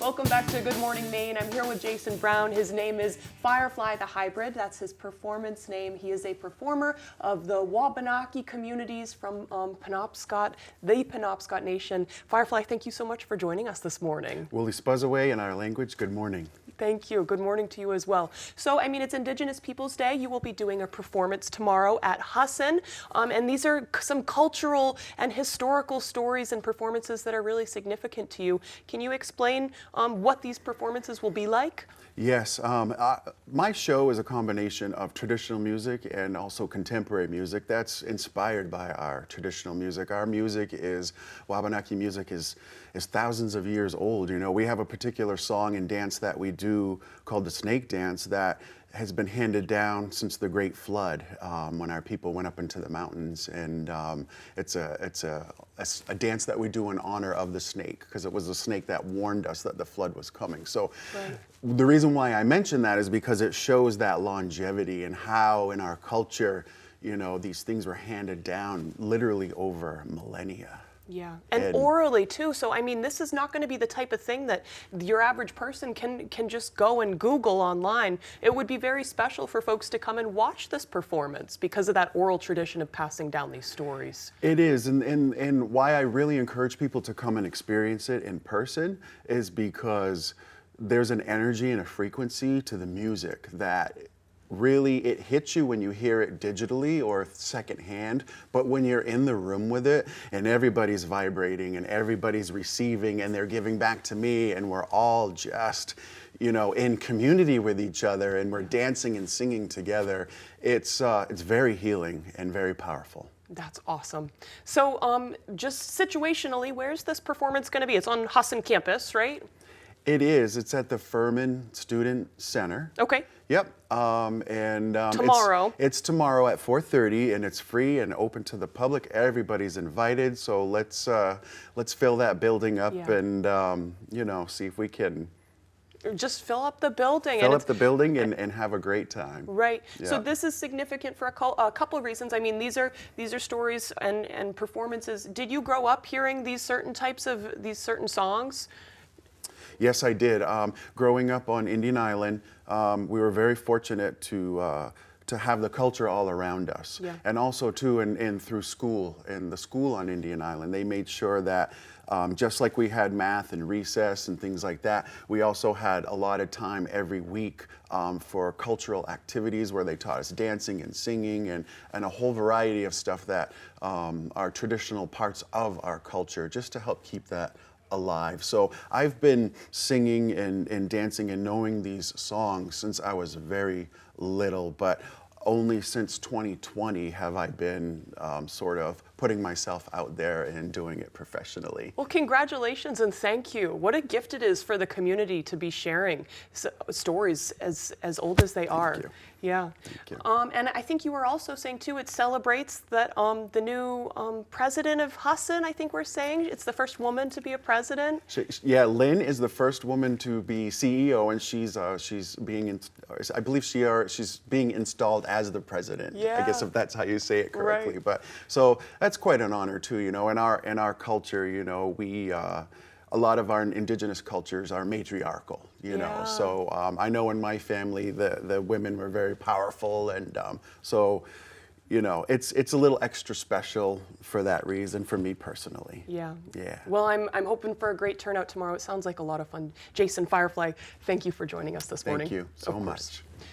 Welcome back to Good Morning Maine. I'm here with Jason Brown. His name is Firefly the Hybrid. That's his performance name. He is a performer of the Wabanaki communities from Penobscot, the Penobscot Nation. Firefly, thank you so much for joining us this morning. Willie Spuzzaway in our language, good morning. Thank you. Good morning to you as well. So, I mean, it's Indigenous Peoples Day. You will be doing a performance tomorrow at Husson. And these are some cultural and historical stories and performances that are really significant to you. Can you explain what these performances will be like? Yes, my show is a combination of traditional music and also contemporary music that's inspired by our traditional music. Our music is, Wabanaki music is thousands of years old. You know, we have a particular song and dance that we do called the snake dance that has been handed down since the Great Flood, when our people went up into the mountains, and it's a dance that we do in honor of the snake, because it was the snake that warned us that the flood was coming. So the reason why I mention that is because it shows that longevity and how in our culture, you know, these things were handed down literally over millennia. Yeah, and orally too. So I mean, this is not going to be the type of thing that your average person can just go and Google online. It would be very special for folks to come and watch this performance because of that oral tradition of passing down these stories. It is, and why I really encourage people to come and experience it in person is because there's an energy and a frequency to the music that really, it hits you when you hear it digitally or secondhand, but when you're in the room with it and everybody's vibrating and everybody's receiving and they're giving back to me and we're all just, you know, in community with each other and we're dancing and singing together, it's very healing and very powerful. That's awesome. So just situationally, where's this performance going to be? It's on Husson campus, right? It is. It's at the Furman Student Center. Okay. Yep. Tomorrow. It's tomorrow at 4:30, and it's free and open to the public. Everybody's invited. So let's fill that building up and you know, see if we can just fill up the building. Fill up the building and have a great time. Right. Yeah. So this is significant for a couple of reasons. I mean, these are stories and performances. Did you grow up hearing these certain songs? Yes, I did. Growing up on Indian Island, we were very fortunate to have the culture all around us. Yeah. And also, too, in through school, in the school on Indian Island, they made sure that just like we had math and recess and things like that, we also had a lot of time every week for cultural activities where they taught us dancing and singing and a whole variety of stuff that are traditional parts of our culture, just to help keep that alive. So I've been singing and dancing and knowing these songs since I was very little, but only since 2020 have I been sort of putting myself out there and doing it professionally. Well, congratulations and thank you. What a gift it is for the community to be sharing stories as old as they are. Thank you. Yeah. Thank you. And I think you were also saying too, it celebrates that the new president of Husson, I think we're saying, it's the first woman to be a president. Yeah, Lynn is the first woman to be CEO, and she's being, I believe she's being installed as the president. Yeah. I guess if that's how you say it correctly. Right. But so that's quite an honor too. You know, in our culture, you know, we. A lot of our indigenous cultures are matriarchal, you know. So I know in my family the women were very powerful, and so, you know, it's a little extra special for that reason for me personally. Yeah. Yeah. Well, I'm hoping for a great turnout tomorrow. It sounds like a lot of fun. Jason Firefly, thank you for joining us this morning. Thank you so much.